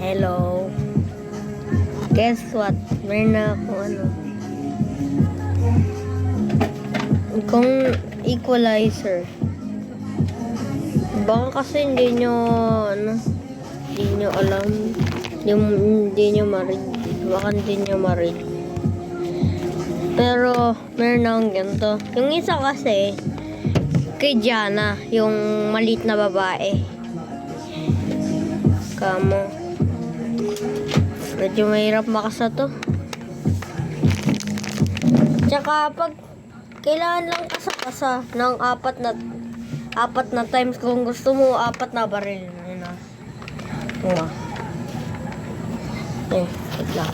Hello. Guess what? Meron na akong kung equalizer. Baka kasi hindi nyo alam. Hindi nyo ma-read. Baka hindi nyo ma-read. Pero meron na akong ganito. Yung isa kasi kay Jana, yung maliit na babae. Kamo. Medyo mahirap makasa to. Tsaka pag kailangan lang kasa ng apat na times kung gusto mo, 4 na baril. Ayun na. Wait lang.